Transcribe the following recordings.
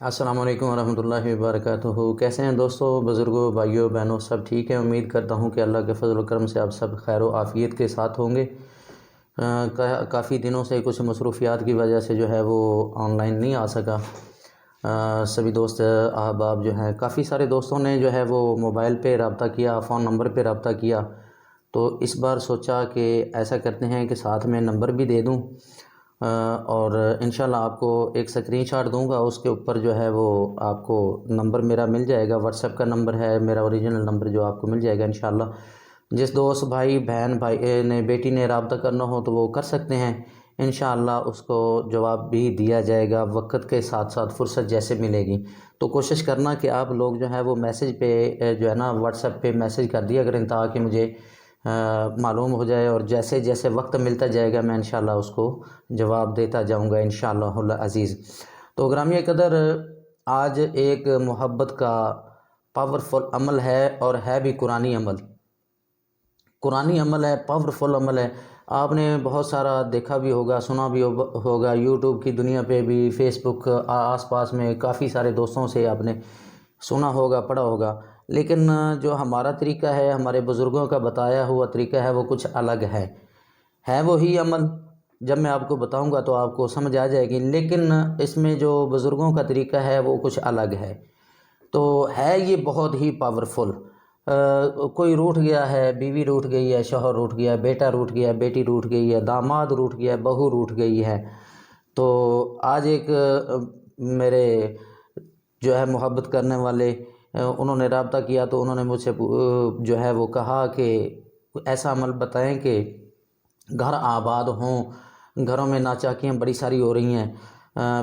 السلام علیکم ورحمۃ اللہ وبرکاتہ۔ کیسے ہیں دوستوں، بزرگوں، بھائیوں، بہنوں، سب ٹھیک ہیں؟ امید کرتا ہوں کہ اللہ کے فضل و کرم سے آپ سب خیر و عافیت کے ساتھ ہوں گے۔ کافی دنوں سے کچھ مصروفیات کی وجہ سے جو ہے وہ آن لائن نہیں آ سکا۔ سبھی دوست احباب جو ہیں، کافی سارے دوستوں نے جو ہے وہ موبائل پہ رابطہ کیا، فون نمبر پہ رابطہ کیا، تو اس بار سوچا کہ ایسا کرتے ہیں کہ ساتھ میں نمبر بھی دے دوں، اور انشاءاللہ آپ کو ایک سکرین شاٹ دوں گا، اس کے اوپر جو ہے وہ آپ کو نمبر میرا مل جائے گا، واٹس ایپ کا نمبر ہے میرا، اوریجنل نمبر جو آپ کو مل جائے گا انشاءاللہ۔ جس دوست بھائی بھائی نے بیٹی نے رابطہ کرنا ہو تو وہ کر سکتے ہیں، انشاءاللہ اس کو جواب بھی دیا جائے گا وقت کے ساتھ ساتھ، فرصت جیسے ملے گی۔ تو کوشش کرنا کہ آپ لوگ جو ہے وہ میسیج پہ جو ہے نا واٹس ایپ پہ میسیج کر دیا کریں، تاکہ مجھے معلوم ہو جائے، اور جیسے جیسے وقت ملتا جائے گا میں انشاءاللہ اس کو جواب دیتا جاؤں گا انشاءاللہ العزیز۔ تو گرامی قدر، آج ایک محبت کا پاورفل عمل ہے، اور ہے بھی قرآنی عمل، قرآنی عمل ہے، پاورفل عمل ہے۔ آپ نے بہت سارا دیکھا بھی ہوگا، سنا بھی ہوگا، یوٹیوب کی دنیا پہ بھی، فیس بک آس پاس میں کافی سارے دوستوں سے آپ نے سنا ہوگا، پڑھا ہوگا، لیکن جو ہمارا طریقہ ہے، ہمارے بزرگوں کا بتایا ہوا طریقہ ہے، وہ کچھ الگ ہے وہی عمل۔ جب میں آپ کو بتاؤں گا تو آپ کو سمجھ آ جائے گی، لیکن اس میں جو بزرگوں کا طریقہ ہے وہ کچھ الگ ہے۔ تو ہے یہ بہت ہی پاورفل۔ کوئی روٹھ گیا ہے، بیوی روٹھ گئی ہے، شوہر روٹھ گیا ہے، بیٹا روٹھ گیا ہے، بیٹی روٹھ گئی ہے، داماد روٹھ گیا ہے، بہو روٹھ گئی ہے، تو آج ایک میرے جو ہے محبت کرنے والے انہوں نے رابطہ کیا، تو انہوں نے مجھ سے جو ہے وہ کہا کہ ایسا عمل بتائیں کہ گھر آباد ہوں، گھروں میں ناچاکیاں بڑی ساری ہو رہی ہیں،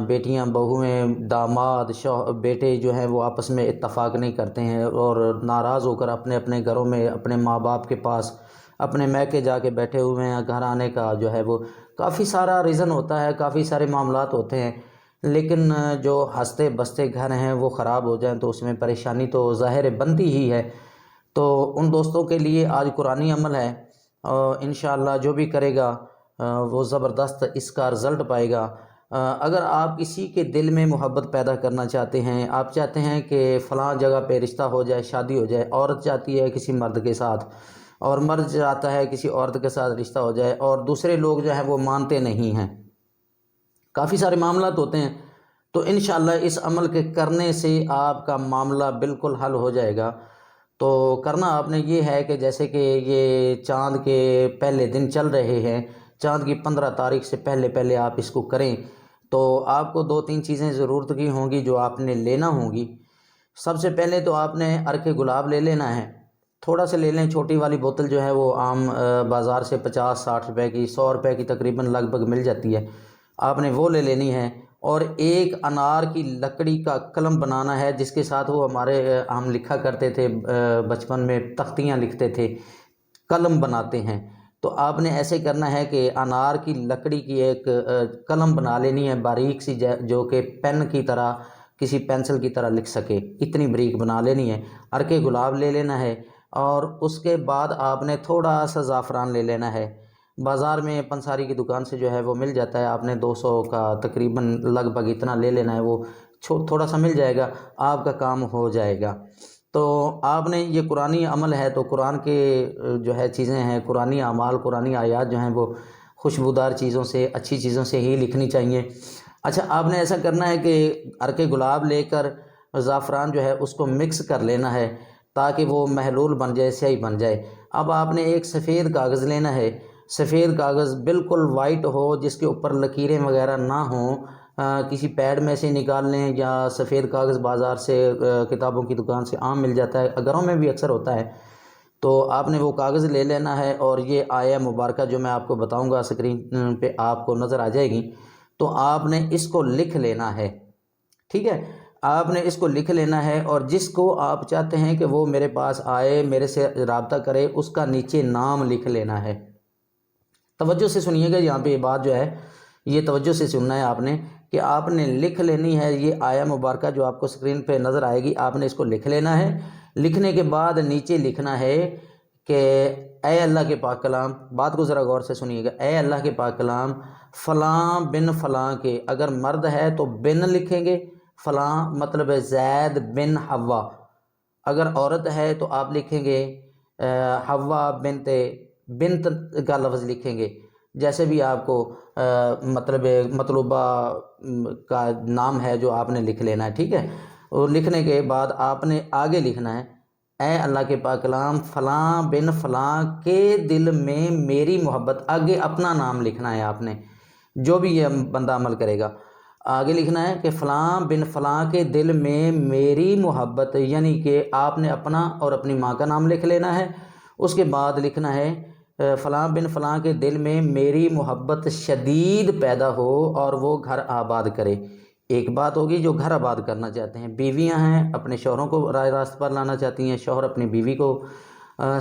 بیٹیاں، بہویں، داماد، بیٹے جو ہیں وہ آپس میں اتفاق نہیں کرتے ہیں، اور ناراض ہو کر اپنے اپنے گھروں میں اپنے ماں باپ کے پاس اپنے میکے جا کے بیٹھے ہوئے ہیں۔ گھر آنے کا جو ہے وہ کافی سارا ریزن ہوتا ہے، کافی سارے معاملات ہوتے ہیں، لیکن جو ہنستے بستے گھر ہیں وہ خراب ہو جائیں تو اس میں پریشانی تو ظاہر بنتی ہی ہے۔ تو ان دوستوں کے لیے آج قرآنی عمل ہے، اور انشاءاللہ جو بھی کرے گا وہ زبردست اس کا رزلٹ پائے گا۔ اگر آپ کسی کے دل میں محبت پیدا کرنا چاہتے ہیں، آپ چاہتے ہیں کہ فلاں جگہ پہ رشتہ ہو جائے، شادی ہو جائے، عورت چاہتی ہے کسی مرد کے ساتھ، اور مرد چاہتا ہے کسی عورت کے ساتھ رشتہ ہو جائے، اور دوسرے لوگ جو ہیں وہ مانتے نہیں ہیں، کافی سارے معاملات ہوتے ہیں، تو انشاءاللہ اس عمل کے کرنے سے آپ کا معاملہ بالکل حل ہو جائے گا۔ تو کرنا آپ نے یہ ہے کہ جیسے کہ یہ چاند کے پہلے دن چل رہے ہیں، چاند کی 15 تاریخ سے پہلے آپ اس کو کریں، تو آپ کو 2-3 چیزیں ضرورت کی ہوں گی جو آپ نے لینا ہوں گی۔ سب سے پہلے تو آپ نے عرق گلاب لے لینا ہے، تھوڑا سا لے لیں، چھوٹی والی بوتل جو ہے وہ عام بازار سے 50-60 روپے کی، 100 روپے کی تقریباً لگ بھگ مل جاتی ہے، آپ نے وہ لے لینی ہے۔ اور ایک انار کی لکڑی کا قلم بنانا ہے، جس کے ساتھ وہ ہم لکھا کرتے تھے بچپن میں، تختیاں لکھتے تھے، قلم بناتے ہیں، تو آپ نے ایسے کرنا ہے کہ انار کی لکڑی کی ایک قلم بنا لینی ہے باریک سی، جو کہ پین کی طرح، کسی پینسل کی طرح لکھ سکے، اتنی باریک بنا لینی ہے۔ عرق گلاب لے لینا ہے، اور اس کے بعد آپ نے تھوڑا سا زعفران لے لینا ہے، بازار میں پنساری کی دکان سے جو ہے وہ مل جاتا ہے، آپ نے 200 کا تقریباً لگ بھگ اتنا لے لینا ہے، وہ تھوڑا سا مل جائے گا، آپ کا کام ہو جائے گا۔ تو آپ نے یہ قرآنی عمل ہے، تو قرآن کے جو ہے چیزیں ہیں، قرآنی اعمال، قرآنی آیات جو ہیں وہ خوشبودار چیزوں سے، اچھی چیزوں سے ہی لکھنی چاہیے۔ اچھا، آپ نے ایسا کرنا ہے کہ عرق گلاب لے کر زعفران جو ہے اس کو مکس کر لینا ہے، تاکہ وہ محلول بن جائے، سیاہی بن جائے۔ اب آپ نے ایک سفید کاغذ لینا ہے، سفید کاغذ بالکل وائٹ ہو، جس کے اوپر لکیریں وغیرہ نہ ہوں، کسی پیڈ میں سے نکال لیں، یا سفید کاغذ بازار سے کتابوں کی دکان سے عام مل جاتا ہے، گھروں میں بھی اکثر ہوتا ہے، تو آپ نے وہ کاغذ لے لینا ہے، اور یہ آیہ مبارکہ جو میں آپ کو بتاؤں گا اسکرین پہ آپ کو نظر آ جائے گی، تو آپ نے اس کو لکھ لینا ہے، ٹھیک ہے؟ آپ نے اس کو لکھ لینا ہے، اور جس کو آپ چاہتے ہیں کہ وہ میرے پاس آئے، میرے سے رابطہ کرے، اس کا نیچے نام لکھ لینا ہے۔ توجہ سے سنیے گا، یہاں پہ یہ بات جو ہے یہ توجہ سے سننا ہے آپ نے، کہ آپ نے لکھ لینی ہے یہ آیہ مبارکہ جو آپ کو اسکرین پہ نظر آئے گی، آپ نے اس کو لکھ لینا ہے۔ لکھنے کے بعد نیچے لکھنا ہے کہ اے اللہ کے پاک کلام، بات کو ذرا غور سے سنیے گا، اے اللہ کے پاک کلام، فلاں بن فلاں کے، اگر مرد ہے تو بن لکھیں گے، فلاں مطلب ہے زید بن حوا، اگر عورت ہے تو آپ لکھیں گے حوا بنت کا لفظ لکھیں گے، جیسے بھی آپ کو مطلب مطلوبہ کا نام ہے جو آپ نے لکھ لینا ہے، ٹھیک ہے۔ اور لکھنے کے بعد آپ نے آگے لکھنا ہے اے اللہ کے پاک کلام فلاں بن فلاں کے دل میں میری محبت، آگے اپنا نام لکھنا ہے آپ نے، جو بھی یہ بندہ عمل کرے گا آگے لکھنا ہے کہ فلاں بن فلاں کے دل میں میری محبت، یعنی کہ آپ نے اپنا اور اپنی ماں کا نام لکھ لینا ہے۔ اس کے بعد لکھنا ہے فلاں بن فلاں کے دل میں میری محبت شدید پیدا ہو اور وہ گھر آباد کرے۔ ایک بات ہوگی جو گھر آباد کرنا چاہتے ہیں، بیویاں ہیں اپنے شوہروں کو راہ راست پر لانا چاہتی ہیں، شوہر اپنی بیوی کو،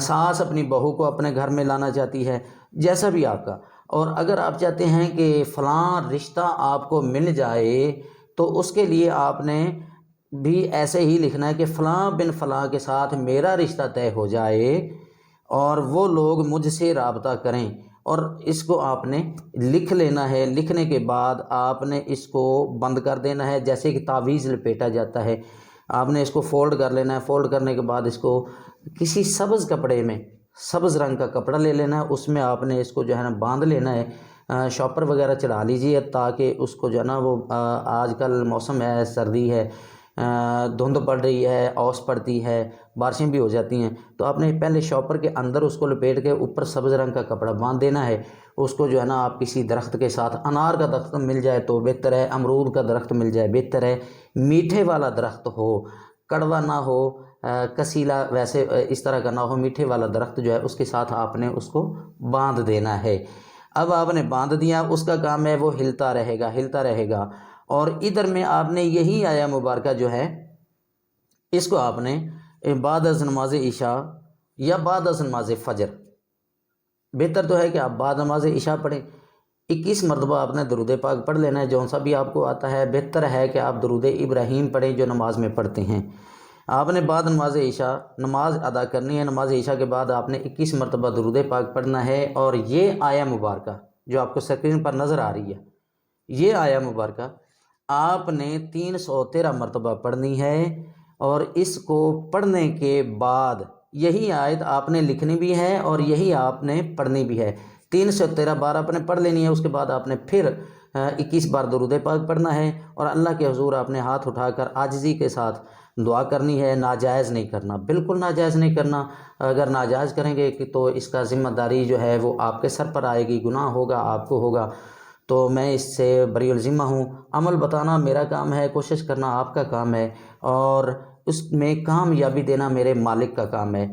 ساس اپنی بہو کو اپنے گھر میں لانا چاہتی ہے، جیسا بھی آپ کا۔ اور اگر آپ چاہتے ہیں کہ فلاں رشتہ آپ کو مل جائے تو اس کے لیے آپ نے بھی ایسے ہی لکھنا ہے کہ فلاں بن فلاں کے ساتھ میرا رشتہ طے ہو جائے اور وہ لوگ مجھ سے رابطہ کریں، اور اس کو آپ نے لکھ لینا ہے۔ لکھنے کے بعد آپ نے اس کو بند کر دینا ہے، جیسے کہ تعویذ لپیٹا جاتا ہے، آپ نے اس کو فولڈ کر لینا ہے۔ فولڈ کرنے کے بعد اس کو کسی سبز کپڑے میں، سبز رنگ کا کپڑا لے لینا ہے، اس میں آپ نے اس کو جو ہے نا باندھ لینا ہے، شاپر وغیرہ چڑھا لیجیے تاکہ اس کو جو ہے نا وہ آج کل موسم ہے، سردی ہے، دھند پڑ رہی ہے، اوس پڑتی ہے، بارشیں بھی ہو جاتی ہیں، تو آپ نے پہلے شاپر کے اندر اس کو لپیٹ کے اوپر سبز رنگ کا کپڑا باندھ دینا ہے۔ اس کو جو ہے نا آپ کسی درخت کے ساتھ، انار کا درخت مل جائے تو بہتر ہے، امرود کا درخت مل جائے بہتر ہے، میٹھے والا درخت ہو، کڑوا نہ ہو، کسیلا ویسے اس طرح کا نہ ہو، میٹھے والا درخت جو ہے اس کے ساتھ آپ نے اس کو باندھ دینا ہے۔ اب آپ نے باندھ دیا، اس کا کام ہے وہ ہلتا رہے گا ہلتا رہے گا، اور ادھر میں آپ نے یہی آیا مبارکہ جو ہے اس کو آپ نے بعد از نماز عشاء یا بعد از نماز فجر، بہتر تو ہے کہ آپ بعد نماز عشاء پڑھیں، 21 مرتبہ آپ نے درود پاک پڑھ لینا ہے، جون سا بھی آپ کو آتا ہے۔ بہتر ہے کہ آپ درود ابراہیم پڑھیں جو نماز میں پڑھتے ہیں۔ آپ نے بعد نماز عشاء نماز ادا کرنی ہے، نماز عشاء کے بعد آپ نے 21 مرتبہ درود پاک پڑھنا ہے، اور یہ آیا مبارکہ جو آپ کو اسکرین پر نظر آ رہی ہے، یہ آیا مبارکہ آپ نے 313 مرتبہ پڑھنی ہے، اور اس کو پڑھنے کے بعد یہی آیت آپ نے لکھنی بھی ہے اور یہی آپ نے پڑھنی بھی ہے۔ 313 بار آپ نے پڑھ لینی ہے، اس کے بعد آپ نے پھر 21 بار درود پاک پڑھنا ہے، اور اللہ کے حضور آپ نے ہاتھ اٹھا کر عاجزی کے ساتھ دعا کرنی ہے، ناجائز نہیں کرنا، بالکل ناجائز نہیں کرنا۔ اگر ناجائز کریں گے تو اس کا ذمہ داری جو ہے وہ آپ کے سر پر آئے گی، گناہ ہوگا، آپ کو ہوگا۔ تو میں اس سے بری الذمہ ہوں، عمل بتانا میرا کام ہے، کوشش کرنا آپ کا کام ہے، اور اس میں کامیابی دینا میرے مالک کا کام ہے۔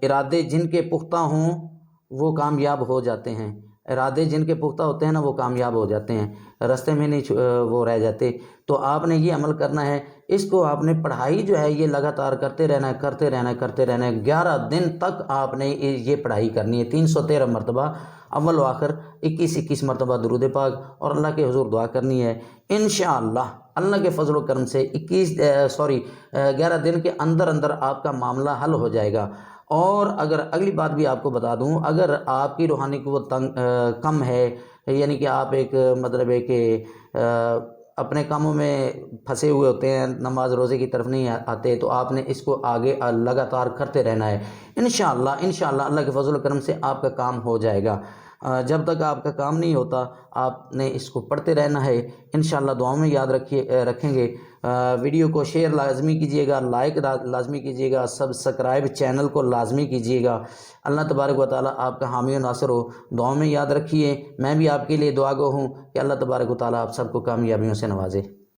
ارادے جن کے پختہ ہوں وہ کامیاب ہو جاتے ہیں، ارادے جن کے پختہ ہوتے ہیں نا وہ کامیاب ہو جاتے ہیں، راستے میں نہیں وہ رہ جاتے۔ تو آپ نے یہ عمل کرنا ہے، اس کو آپ نے پڑھائی جو ہے یہ لگاتار کرتے رہنا ہے، کرتے رہنا ہے، کرتے رہنا ہے۔ 11 دن تک آپ نے یہ پڑھائی کرنی ہے، 313 مرتبہ اول و آخر 21 مرتبہ درود پاک، اور اللہ کے حضور دعا کرنی ہے۔ انشاءاللہ اللہ کے فضل و کرم سے 11 دن کے اندر اندر آپ کا معاملہ حل ہو جائے گا۔ اور اگر اگلی بات بھی آپ کو بتا دوں، اگر آپ کی روحانی قوت کم ہے، یعنی کہ آپ ایک مطلب ہے کہ اپنے کاموں میں پھنسے ہوئے ہوتے ہیں، نماز روزے کی طرف نہیں آتے، تو آپ نے اس کو آگے لگاتار کرتے رہنا ہے۔ انشاءاللہ اللہ کے فضل و کرم سے آپ کا کام ہو جائے گا۔ جب تک آپ کا کام نہیں ہوتا آپ نے اس کو پڑھتے رہنا ہے، انشاءاللہ دعاؤں میں یاد رکھیں گے۔ ویڈیو کو شیئر لازمی کیجیے گا، لائک لازمی کیجیے گا، سبسکرائب چینل کو لازمی کیجیے گا۔ اللہ تبارک و تعالیٰ آپ کا حامی و ناصر ہو، دعاؤں میں یاد رکھیے۔ میں بھی آپ کے لیے دعا گو ہوں کہ اللہ تبارک و تعالیٰ آپ سب کو کامیابیوں سے نوازے۔